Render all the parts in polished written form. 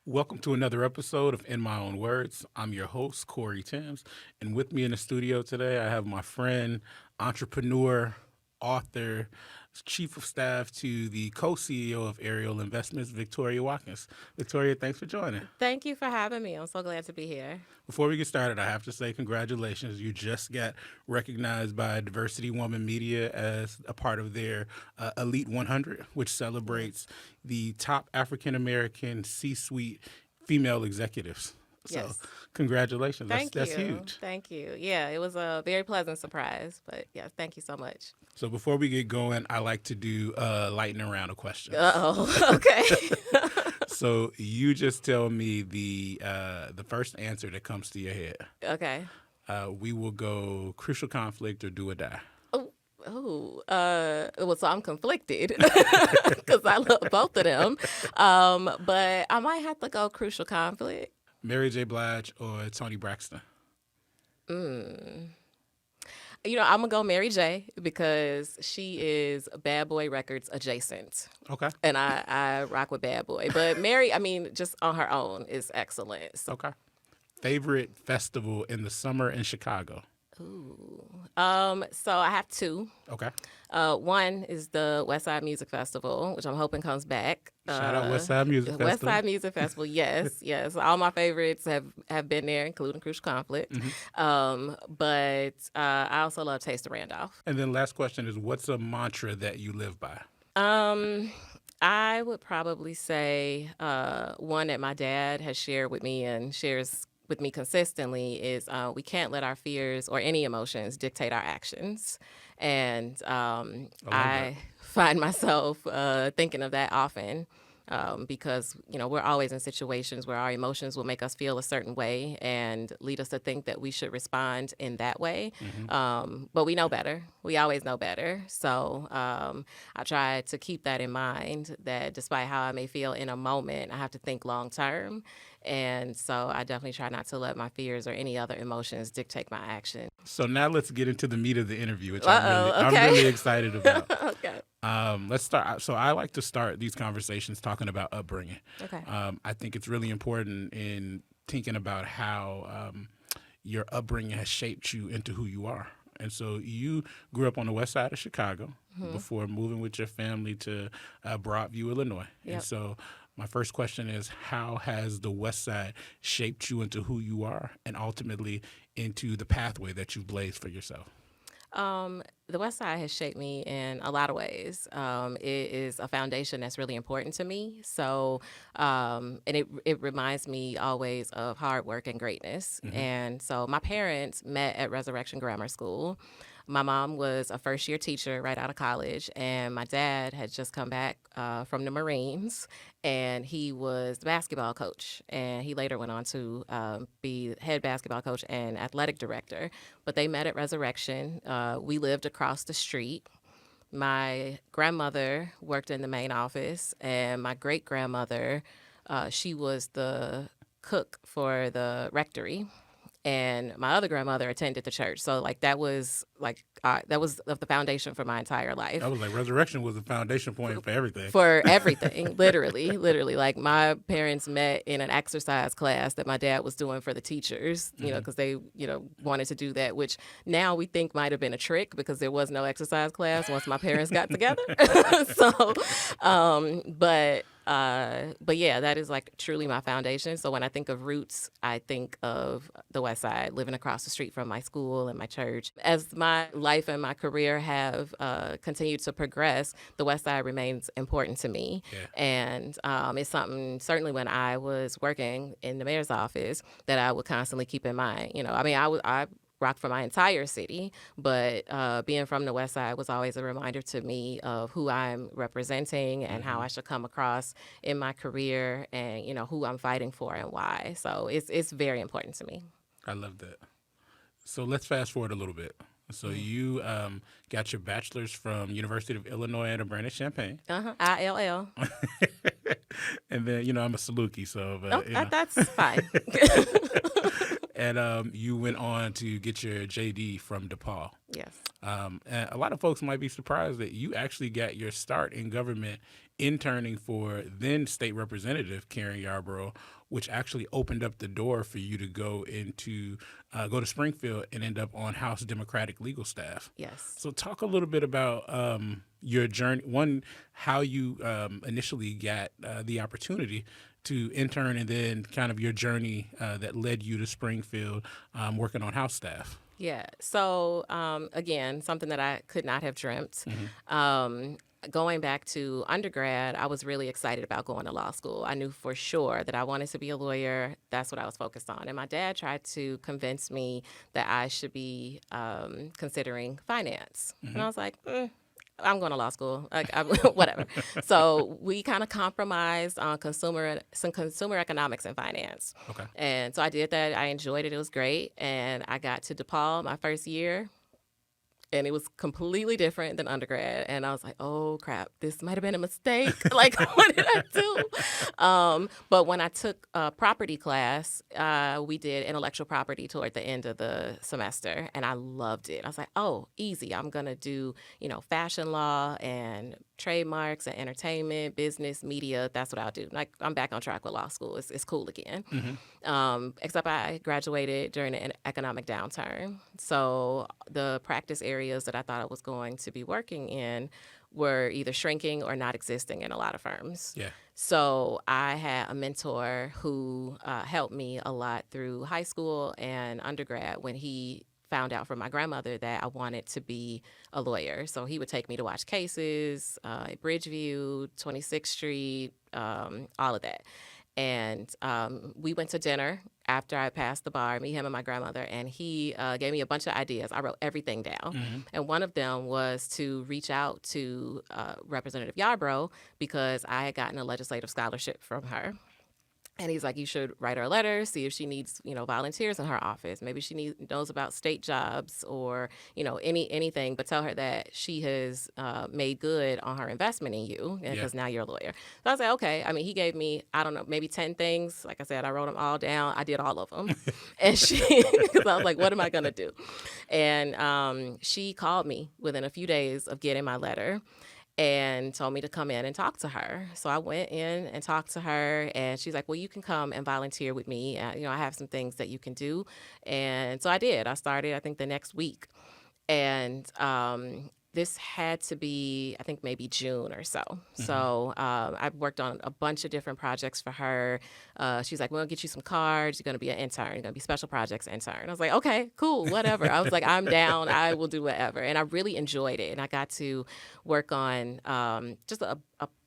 Welcome to another episode of In My Own Words. I'm your host, Cory Thames, and with me in the studio today, I have my friend, entrepreneur, author, chief of staff to the co-CEO of Ariel Investments, Victoria Watkins. Victoria, thanks for joining. Thank you for having me. I'm so glad to be here. Before we get started, I have to say congratulations. You just got recognized by Diversity Woman Media as a part of their Elite 100, which celebrates the top African American C-suite female executives. So, Yes. congratulations. Thank That's you. huge. Thank you. Yeah, it was a very pleasant surprise. But yeah, thank you so much. So, before we get going, I like to do a lightning round of questions. Uh-oh. Okay. So, you just tell me the first answer that comes to your head. Okay. We will go crucial conflict or do or die. Well, so I'm conflicted because I love both of them. But I might have to go crucial conflict. Mary J. Blige or Toni Braxton? I'm going to go Mary J because she is Bad Boy Records adjacent. Okay. And I rock with Bad Boy. But Mary, just on her own is excellent. So, Okay. Favorite festival in the summer in Chicago? so I have two. Okay. One is the West Side Music Festival, which I'm hoping comes back. Shout out West Side Music Festival. West Side Music Festival, yes, yes. All my favorites have been there, including Crucial Conflict. But I also love Taste of Randolph. And then last question is, what's a mantra that you live by? I would probably say one that my dad has shared with me and shares with me consistently is we can't let our fears or any emotions dictate our actions. And I find myself thinking of that often because, we're always in situations where our emotions will make us feel a certain way and lead us to think that we should respond in that way. But we know better. We always know better. So I try to keep that in mind, that despite how I may feel in a moment, I have to think long term. And so I definitely try not to let my fears or any other emotions dictate my action. So now let's get into the meat of the interview, which Okay. I'm really excited about. Okay. Let's start. So I like to start these conversations talking about upbringing. Okay. I think it's really important in thinking about how your upbringing has shaped you into who you are. And so you grew up on the west side of Chicago before moving with your family to Broadview, Illinois. Yep. And so my first question is, how has the west side shaped you into who you are and ultimately into the pathway that you've blazed for yourself? The West Side has shaped me in a lot of ways. It is a foundation that's really important to me. So, and it reminds me always of hard work and greatness. And so my parents met at Resurrection Grammar School. My mom was a first-year teacher right out of college, and my dad had just come back from the Marines, and he was the basketball coach. And he later went on to be head basketball coach and athletic director. But they met at Resurrection. We lived across the street. My grandmother worked in the main office, and my great-grandmother, she was the cook for the rectory. And my other grandmother attended the church. So, that was the foundation for my entire life. I was like, Resurrection was the foundation point for everything. For everything, literally. Like, my parents met in an exercise class that my dad was doing for the teachers, because they, wanted to do that, which now we think might have been a trick because there was no exercise class once my parents got together. But yeah, that is truly my foundation. So when I think of roots, I think of the West Side, living across the street from my school and my church. As my life and my career have continued to progress, the West Side remains important to me. Yeah. And it's something, certainly when I was working in the mayor's office, that I would constantly keep in mind. I rocked for my entire city, but being from the West Side was always a reminder to me of who I'm representing and how I should come across in my career and, who I'm fighting for and why. So it's very important to me. I love that. So let's fast forward a little bit. So you got your bachelor's from University of Illinois at Urbana-Champaign. ILL. And then, I'm a Saluki, so... That's fine. and you went on to get your JD from DePaul. Yes. And a lot of folks might be surprised that you actually got your start in government interning for then state representative Karen Yarborough, which actually opened up the door for you to go to Springfield and end up on House Democratic legal staff. Yes. So talk a little bit about your journey. One, how you initially got the opportunity to intern, and then kind of your journey that led you to Springfield working on House staff. Yeah. So, again, something that I could not have dreamt. Going back to undergrad, I was really excited about going to law school. I knew for sure that I wanted to be a lawyer. That's what I was focused on. And my dad tried to convince me that I should be considering finance. And I was like, I'm going to law school, whatever. So we kind of compromised on consumer economics and finance. Okay. And so I did that. I enjoyed it. It was great. And I got to DePaul my first year, and it was completely different than undergrad. And I was like, oh, crap, this might have been a mistake. Like, what did I do? But when I took a property class, we did intellectual property toward the end of the semester, and I loved it. I was like, oh, easy. I'm going to do, fashion law and trademarks and entertainment, business, media. That's what I'll do. Like, I'm back on track with law school. It's cool again. Except I graduated during an economic downturn. So the practice areas that I thought I was going to be working in were either shrinking or not existing in a lot of firms. Yeah. So I had a mentor who helped me a lot through high school and undergrad when he found out from my grandmother that I wanted to be a lawyer. So he would take me to watch cases, Bridgeview, 26th Street, all of that. And we went to dinner after I passed the bar, me, him, and my grandmother, and he gave me a bunch of ideas. I wrote everything down. And one of them was to reach out to Representative Yarborough because I had gotten a legislative scholarship from her. And he's like, you should write her a letter, see if she needs, volunteers in her office. Maybe she knows about state jobs or, anything, but tell her that she has made good on her investment in you because now you're a lawyer. So I was like, okay. I mean, he gave me, I don't know, maybe 10 things. Like I said, I wrote them all down. I did all of them. And because I was like, what am I going to do? And she called me within a few days of getting my letter and told me to come in and talk to her. So I went in and talked to her, and she's like, well, you can come and volunteer with me. I have some things that you can do. And so I did. I started, I think, the next week. And this had to be, I think, maybe June or so. So I worked on a bunch of different projects for her. She's like, we're going to get you some cards. You're going to be an intern. You're going to be special projects intern. I was like, okay, cool, whatever. I was like, I'm down. I will do whatever. And I really enjoyed it. And I got to work on just a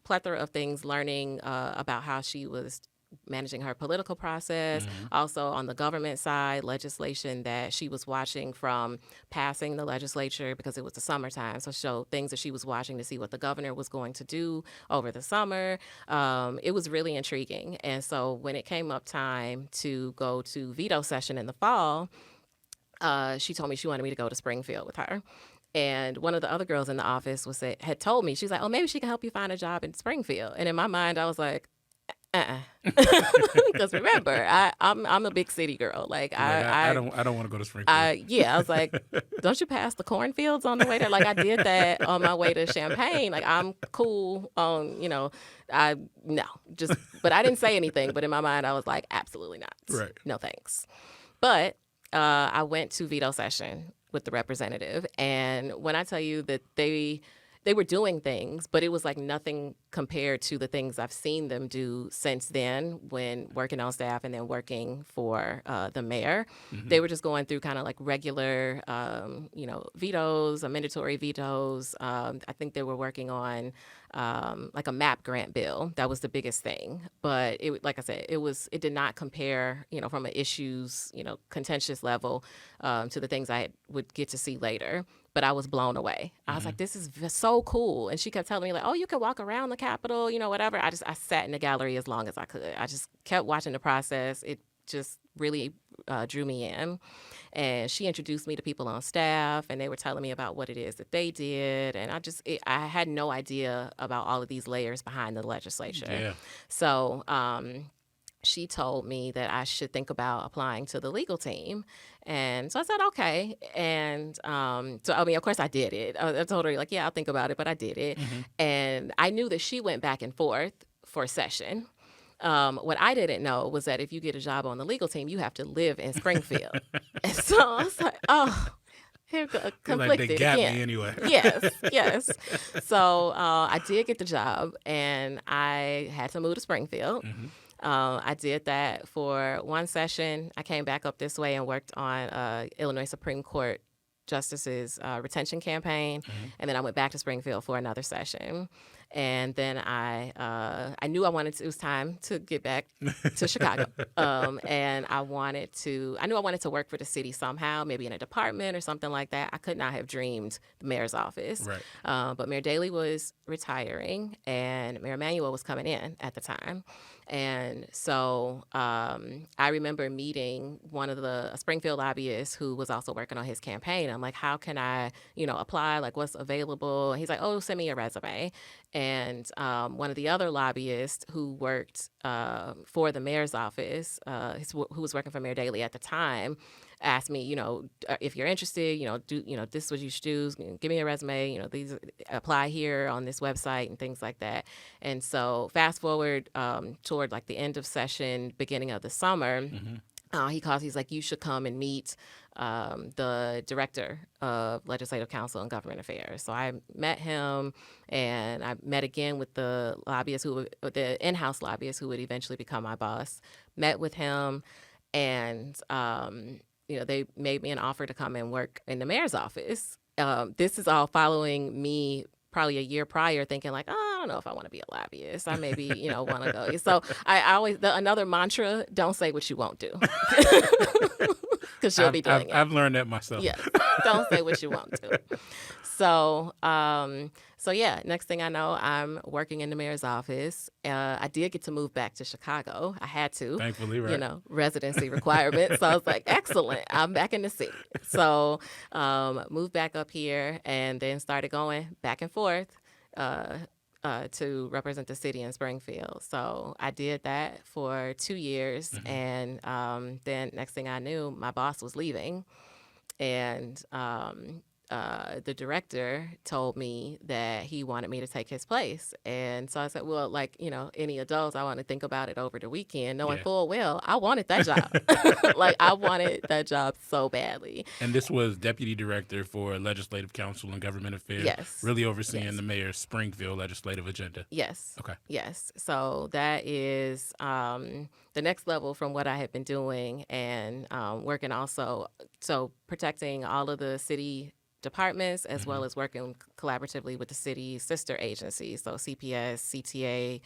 plethora of things, learning about how she was managing her political process, also on the government side, legislation that she was watching from passing the legislature because it was the summertime. So things that she was watching to see what the governor was going to do over the summer. It was really intriguing. And so when it came up time to go to veto session in the fall, she told me she wanted me to go to Springfield with her. And one of the other girls in the office had told me, she's like, oh, maybe she can help you find a job in Springfield. And in my mind, I was like, because remember, I'm a big city girl. Like I don't want to go to Springfield. I was like, don't you pass the cornfields on the way there? Like I did that on my way to Champaign. Like I'm cool on, but I didn't say anything. But in my mind, I was like, absolutely not. Right. No thanks. But I went to veto session with the representative, and when I tell you that they were doing things, but it was like nothing compared to the things I've seen them do since then when working on staff and then working for the mayor. They were just going through kind of like regular, vetoes, mandatory vetoes. I think they were working on like a MAP grant bill. That was the biggest thing. But like I said, it did not compare, from an issues, contentious level to the things I would get to see later. But I was blown away. I was like, this is so cool. And she kept telling me, like, oh, you can walk around the Capitol, whatever. I sat in the gallery as long as I could. I just kept watching the process. It just really drew me in. And she introduced me to people on staff, and they were telling me about what it is that they did. And I had no idea about all of these layers behind the legislature. Yeah. So she told me that I should think about applying to the legal team. And so I said, okay. And so, I mean, of course I did it. I told her, like, yeah, I'll think about it, but I did it. Hmm. And I knew that she went back and forth for a session. What I didn't know was that if you get a job on the legal team, you have to live in Springfield. And so I was like, oh, here You're like, they conflicted got again. me anyway. Yes, yes. So I did get the job, and I had to move to Springfield. Hmm. I did that for one session. I came back up this way and worked on Illinois Supreme Court Justice's retention campaign, Hmm. and then I went back to Springfield for another session. And then I knew I wanted to. It was time to get back to Chicago, and I knew I wanted to work for the city somehow, maybe in a department or something like that. I could not have dreamed the mayor's office, Right. but Mayor Daley was retiring, and Mayor Emanuel was coming in at the time. And so I remember meeting one of the Springfield lobbyists who was also working on his campaign. I'm like, how can I, apply? Like, what's available? And he's like, oh, send me your resume. And one of the other lobbyists who worked for the mayor's office, who was working for Mayor Daley at the time, asked me, if you're interested, this is what you should do. Give me a resume. These apply here on this website and things like that. And so fast forward toward like the end of session, beginning of the summer. Hmm. He calls. He's like, you should come and meet the director of Legislative Counsel and Government Affairs. So I met him, and I met again with the in-house lobbyist who would eventually become my boss. Met with him, and they made me an offer to come and work in the mayor's office. This is all following me probably a year prior thinking like, oh, I don't know if I want to be a lobbyist. I maybe, want to go. So I always, another mantra, don't say what you won't do. Because you'll be doing it. I've learned that myself. Yes. Don't say what you won't do. So, yeah, next thing I know, I'm working in the mayor's office. I did get to move back to Chicago. I had to. Thankfully, right. Residency requirements. So I was like, excellent. I'm back in the city. So moved back up here and then started going back and forth to represent the city in Springfield. So I did that for 2 years. Mhm. And then next thing I knew, my boss was leaving. And the director told me that he wanted me to take his place. And so I said, well, like, any adults, I want to think about it over the weekend, knowing Yeah. full well I wanted that job. Like, I wanted that job so badly. And this was deputy director for Legislative Counsel and Government Affairs. Yes. Really overseeing Yes. the mayor's Springfield legislative agenda. Yes. Okay. Yes. So that is the next level from what I had been doing, and working also, so protecting all of the city departments as well as working collaboratively with the city's sister agencies, so CPS, CTA,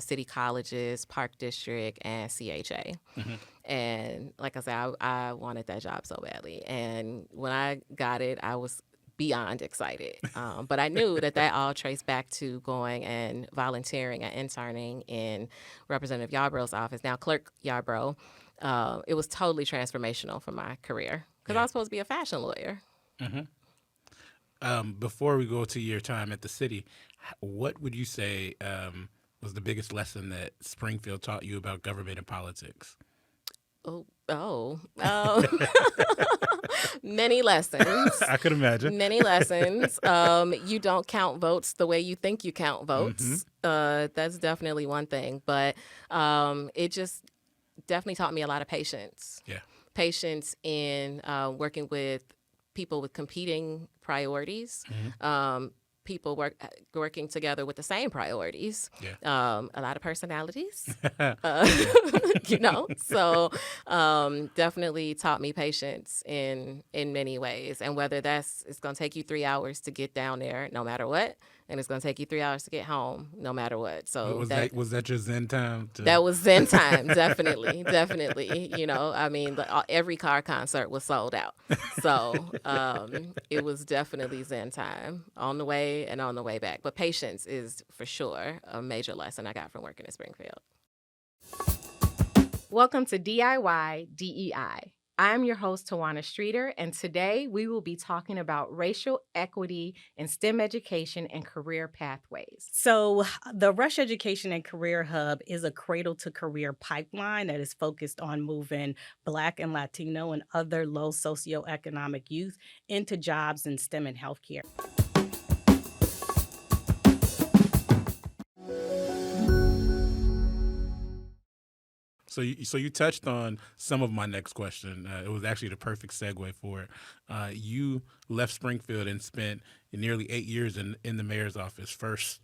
city colleges, Park District, and CHA. Mhm. And like I said, I wanted that job so badly. And when I got it, I was beyond excited. But I knew that all traced back to going and volunteering and interning in Representative Yarbrough's office, now Clerk Yarbrough. It was totally transformational for my career because I was supposed to be a fashion lawyer. Before we go to your time at the city, what would you say was the biggest lesson that Springfield taught you about government and politics? Many lessons. I could imagine. Many lessons. You don't count votes the way you think you count votes. That's definitely one thing. But it just definitely taught me a lot of patience. Yeah. Patience in working with people with competing priorities. People working together with the same priorities. Yeah. A lot of personalities, So definitely taught me patience in many ways. And whether it's going to take you 3 hours to get down there, no matter what, and it's going to take you 3 hours to get home, no matter what. So was that your Zen time? That was Zen time, definitely. I mean, every car concert was sold out. So it was definitely Zen time on the way and on the way back. But patience is for sure a major lesson I got from working in Springfield. Welcome to DIY DEI. I'm your host, Tawana Streeter, and today we will be talking about racial equity in STEM education and career pathways. So, the Rush Education and Career Hub is a cradle to career pipeline that is focused on moving Black and Latino and other low socioeconomic youth into jobs in STEM and healthcare. So you touched on some of my next question. It was actually the perfect segue for it. You left Springfield and spent nearly 8 years in the mayor's office, first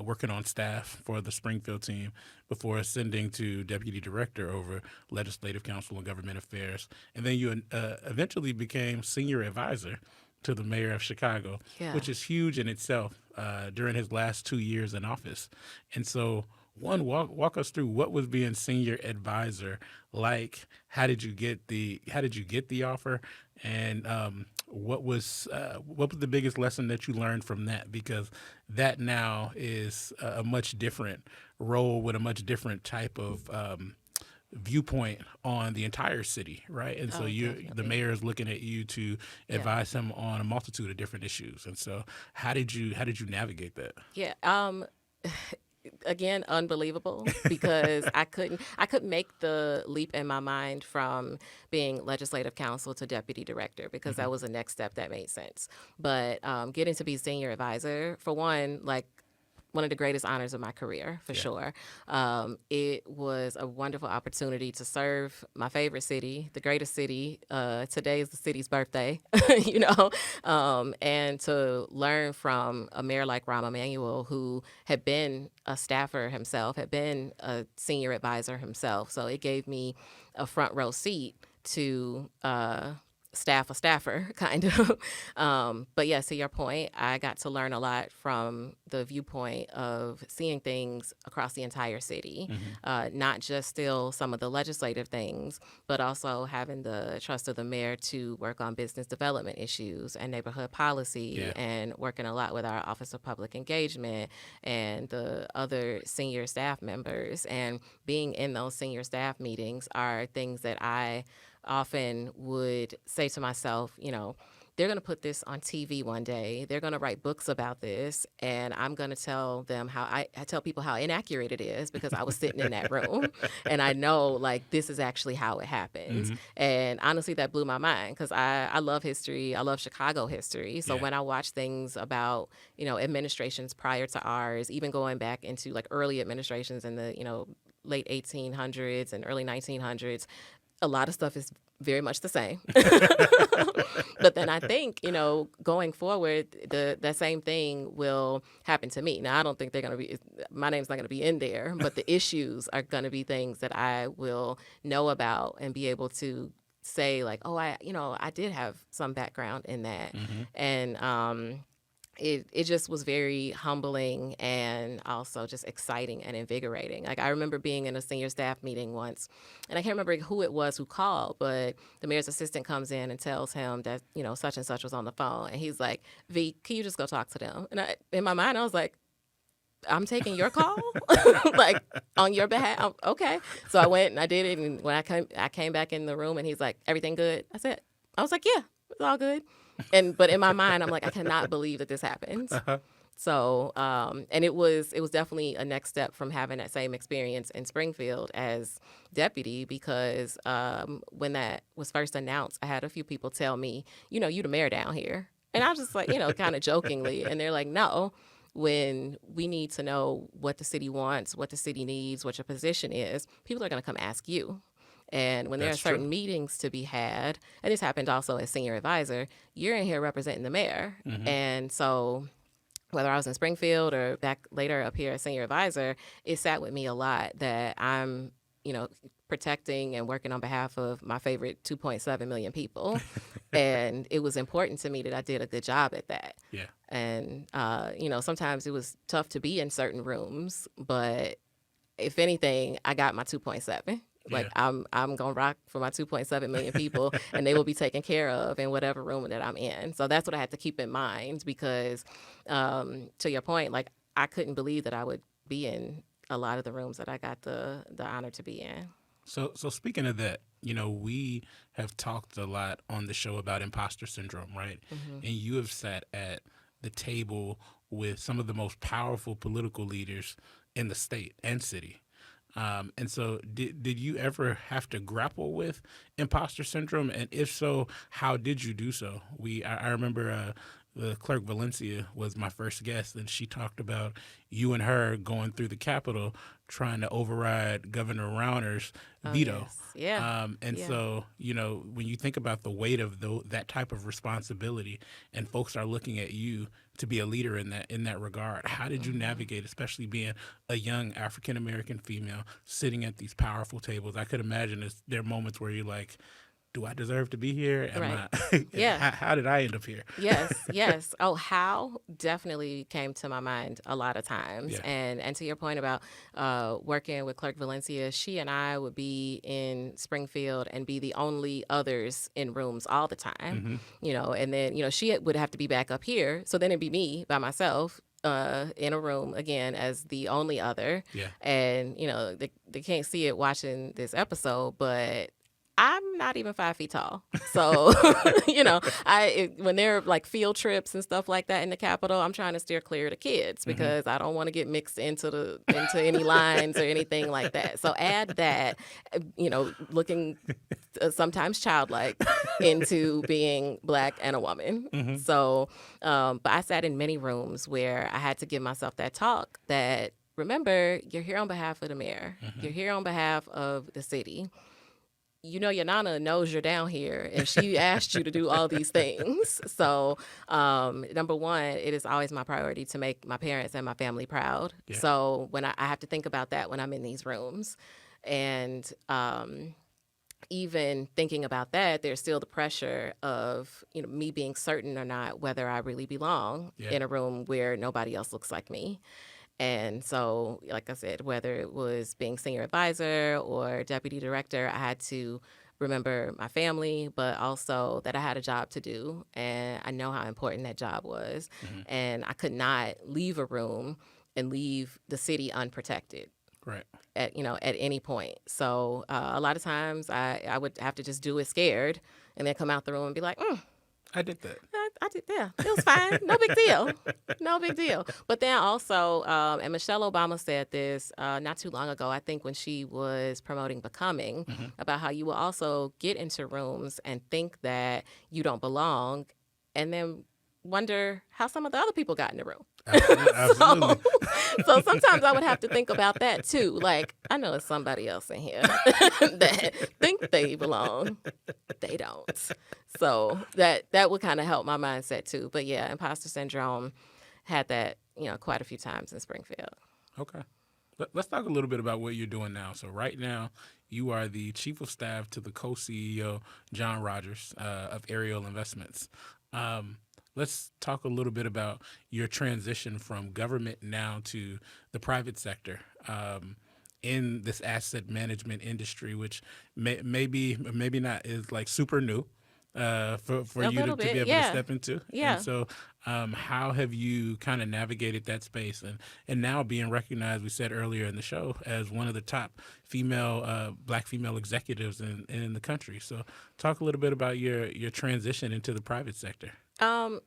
working on staff for the Springfield team before ascending to deputy director over legislative council and government affairs. And then you eventually became senior advisor to the mayor of Chicago, Yeah. which is huge in itself during his last 2 years in office. And so, walk us through what was being senior advisor like. How did you get the offer, and what was the biggest lesson that you learned from that? Because that now is a much different role with a much different type of viewpoint on the entire city, right? And so Oh, the definitely. mayor is looking at you to Yeah. advise him on a multitude of different issues. And so, how did you navigate that? Yeah. Again, unbelievable because I couldn't make the leap in my mind from being legislative counsel to deputy director because Hmm. that was the next step that made sense. But getting to be senior advisor, for one, like one of the greatest honors of my career, for Yeah. sure. It was a wonderful opportunity to serve my favorite city, the greatest city. Today is the city's birthday, you know, and to learn from a mayor like Rahm Emanuel, who had been a staffer himself, had been a senior advisor himself. So it gave me a front row seat to staff a staffer, kind of. But yes, to your point, I got to learn a lot from the viewpoint of seeing things across the entire city, Hmm. not just still some of the legislative things, but also having the trust of the mayor to work on business development issues and neighborhood policy, Yeah. and working a lot with our Office of Public Engagement and the other senior staff members. And being in those senior staff meetings are things that I often would say to myself, they're going to put this on TV one day. They're going to write books about this. And I'm going to tell them I tell people how inaccurate it is because I was sitting in that room and I know like this is actually how it happens. Hmm. And honestly, that blew my mind because I love history. I love Chicago history. So Yeah. when I watch things about, administrations prior to ours, even going back into like early administrations in the, late 1800s and early 1900s, a lot of stuff is very much the same. But then I think, going forward, that same thing will happen to me. Now, I don't think they're going to be, my name's not going to be in there, but the issues are going to be things that I will know about and be able to say like, oh, I did have some background in that. Hmm. And, it just was very humbling and also just exciting and invigorating. Like I remember being in a senior staff meeting once, and I can't remember who it was who called, but the mayor's assistant comes in and tells him that such and such was on the phone, and he's like, "V, can you just go talk to them?" And in my mind, I was like, "I'm taking your call, like on your behalf." Okay, so I went and I did it, and when I came back in the room, and he's like, "Everything good?" I was like, "Yeah, it's all good." But in my mind, I'm like, I cannot believe that this happened. Uh-huh. So, and it was definitely a next step from having that same experience in Springfield as deputy because when that was first announced, I had a few people tell me, you the mayor down here. And I was just like, kind of jokingly. And they're like, no, when we need to know what the city wants, what the city needs, what your position is, people are going to come ask you. And when there are That's true. certain meetings to be had, and this happened also as senior advisor, you're in here representing the mayor. Hmm. And so whether I was in Springfield or back later up here as senior advisor, it sat with me a lot that I'm, protecting and working on behalf of my favorite 2.7 million people. And it was important to me that I did a good job at that. Yeah. And, sometimes it was tough to be in certain rooms, but if anything, I got my 2.7. Like Yeah. I'm gonna rock for my 2.7 million people, and they will be taken care of in whatever room that I'm in. So that's what I had to keep in mind because, to your point, like I couldn't believe that I would be in a lot of the rooms that I got the honor to be in. So speaking of that, we have talked a lot on the show about imposter syndrome, right? And you have sat at the table with some of the most powerful political leaders in the state and city. And so, did you ever have to grapple with imposter syndrome? And if so, how did you do so? I remember the clerk Valencia was my first guest, and she talked about you and her going through the Capitol trying to override Governor Rauner's veto. Yes. Yeah. And Yeah. so, when you think about the weight of that type of responsibility, and folks are looking at you to be a leader in that regard, how did you navigate, especially being a young African American female sitting at these powerful tables? I could imagine there are moments where you're like, do I deserve to be here? Am Right. I? Yeah. How did I end up here? Yes, yes. Oh, how definitely came to my mind a lot of times. Yeah. And to your point about working with Clerk Valencia, she and I would be in Springfield and be the only others in rooms all the time. And then she would have to be back up here, so then it'd be me by myself. In a room again as the only other. Yeah. And they can't see it watching this episode, but I'm not even 5 feet tall. So, when there are like field trips and stuff like that in the Capitol, I'm trying to steer clear of the kids because I don't want to get mixed into any lines or anything like that. So add that, looking sometimes childlike into being Black and a woman. So, but I sat in many rooms where I had to give myself that talk that, remember, you're here on behalf of the mayor. You're here on behalf of the city. Your Nana knows you're down here, and she asked you to do all these things. So, number one, it is always my priority to make my parents and my family proud. Yeah. So when I have to think about that when I'm in these rooms. And even thinking about that, there's still the pressure of me being certain or not whether I really belong in a room where nobody else looks like me. And so, like I said, whether it was being senior advisor or deputy director, I had to remember my family, but also that I had a job to do. And I know how important that job was. And I could not leave a room and leave the city unprotected. Right. At any point. So a lot of times I would have to just do it scared and then come out the room and be like, I did that. I did, yeah. It was fine. No big deal. No big deal. But then also, and Michelle Obama said this not too long ago, I think when she was promoting Becoming, about how you will also get into rooms and think that you don't belong and then wonder how some of the other people got in the room. Absolutely. So sometimes I would have to think about that too. Like, I know there's somebody else in here that think they belong. They don't. So that would kind of help my mindset too. But yeah, imposter syndrome had that, quite a few times in Springfield. Okay. Let's talk a little bit about what you're doing now. So right now, you are the chief of staff to the co-CEO, John Rogers, of Ariel Investments. Let's talk a little bit about your transition from government now to the private sector in this asset management industry, which maybe not is like super new for you to be able to step into. Yeah. And so how have you kind of navigated that space and now being recognized, we said earlier in the show, as one of the top Black female executives in the country. So talk a little bit about your transition into the private sector.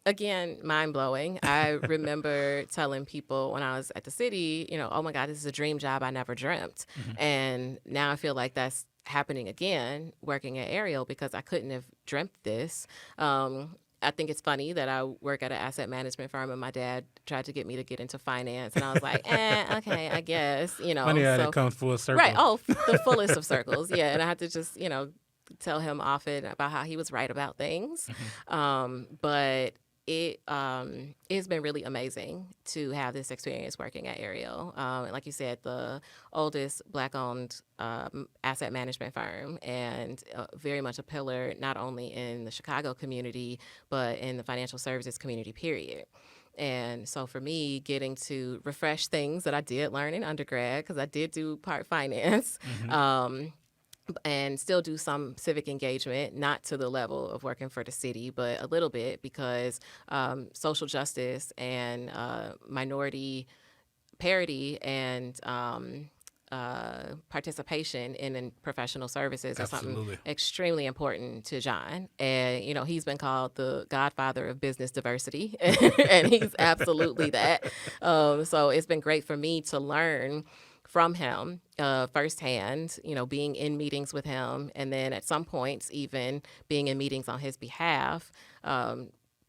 Again, mind blowing. I remember telling people when I was at the city, oh my God, this is a dream job I never dreamt. And now I feel like that's happening again working at Ariel because I couldn't have dreamt this. I think it's funny that I work at an asset management firm and my dad tried to get me to get into finance. And I was like, okay, I guess, Funny how it comes full circle. Right. Oh, the fullest of circles. Yeah. And I had to just, tell him often about how he was right about things. But it's been really amazing to have this experience working at Ariel. And like you said, the oldest Black-owned asset management firm and very much a pillar not only in the Chicago community, but in the financial services community, period. And so for me, getting to refresh things that I did learn in undergrad, because I did do part finance, and still do some civic engagement, not to the level of working for the city, but a little bit because social justice and minority parity and participation in professional services is something Absolutely. extremely important to John. And, he's been called the godfather of business diversity, and he's absolutely that. So it's been great for me to learn from him firsthand, being in meetings with him, and then at some points even being in meetings on his behalf,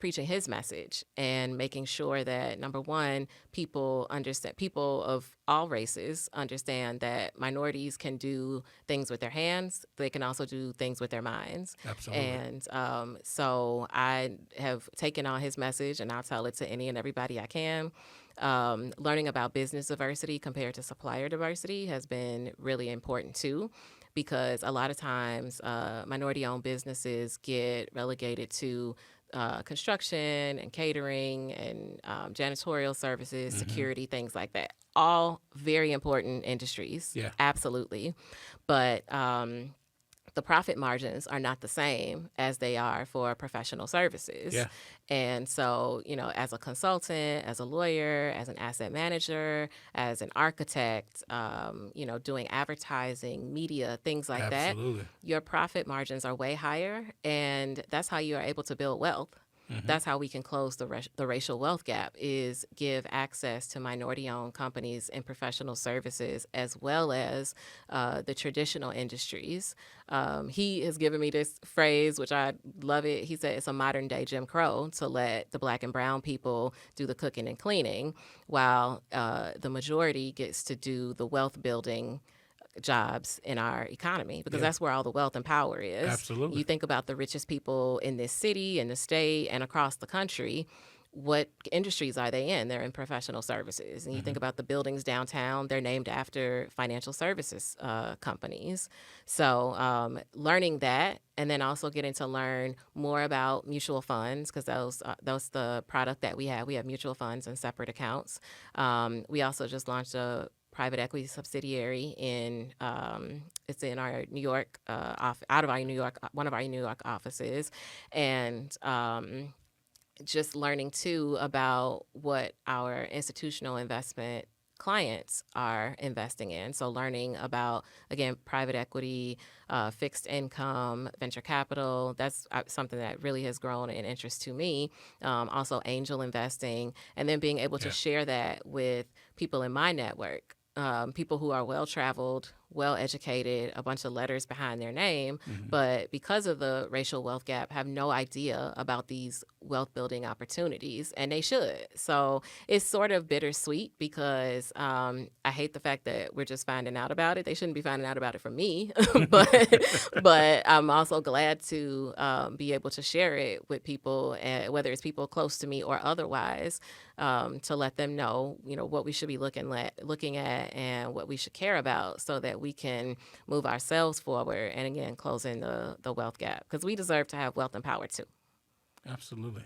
preaching his message and making sure that, number one, people of all races understand that minorities can do things with their hands. They can also do things with their minds. Absolutely. And so I have taken on his message, and I'll tell it to any and everybody I can. Learning about business diversity compared to supplier diversity has been really important too, because a lot of times minority-owned businesses get relegated to construction and catering and janitorial services, security, things like that. All very important industries. Yeah. Absolutely. But the profit margins are not the same as they are for professional services. Yeah. And so, as a consultant, as a lawyer, as an asset manager, as an architect, doing advertising, media, things like Absolutely. that, your profit margins are way higher. And that's how you are able to build wealth. That's how we can close the racial wealth gap, is give access to minority-owned companies in professional services as well as the traditional industries. He has given me this phrase, which I love it. He said it's a modern-day Jim Crow to let the Black and brown people do the cooking and cleaning, while the majority gets to do the wealth building jobs in our economy, because that's where all the wealth and power is. Absolutely. You think about the richest people in this city, in the state, and across the country. What industries are they in? They're in professional services. And you think about the buildings downtown, they're named after financial services companies. So learning that, and then also getting to learn more about mutual funds, because that's the product that we have. We have mutual funds and separate accounts. We also just launched a private equity subsidiary it's in our New York out of our New York, one of our New York offices, and just learning too about what our institutional investment clients are investing in. So learning about, again, private equity, fixed income, venture capital. That's something that really has grown in interest to me. Also angel investing, and then being able to share that with people in my network. People who are well-traveled, well-educated, a bunch of letters behind their name, but because of the racial wealth gap, have no idea about these wealth-building opportunities, and they should. So it's sort of bittersweet, because I hate the fact that we're just finding out about it. They shouldn't be finding out about it from me, but I'm also glad to be able to share it with people, whether it's people close to me or otherwise, to let them know, what we should be looking at and what we should care about, so that we can move ourselves forward, and again, closing the wealth gap, because we deserve to have wealth and power too. Absolutely.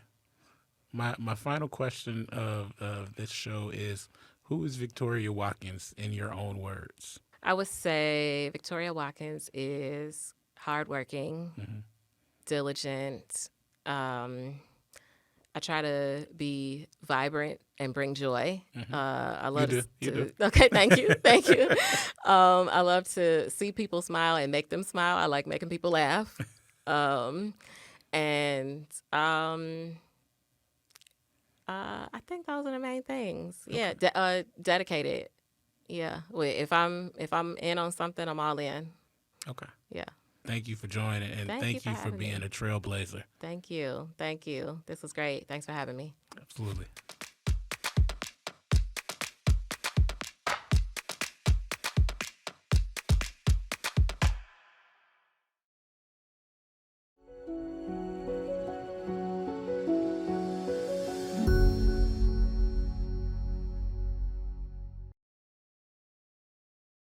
My final question of this show is, who is Victoria Watkins in your own words? I would say Victoria Watkins is hardworking, diligent. I try to be vibrant and bring joy. I love You do. Okay, thank you. I love to see people smile and make them smile. I like making people laugh. And I think those are the main things. Yeah, dedicated. Yeah, if I'm in on something, I'm all in. Okay. Yeah. Thank you for joining, and thank you for being a trailblazer. Thank you. This was great. Thanks for having me. Absolutely.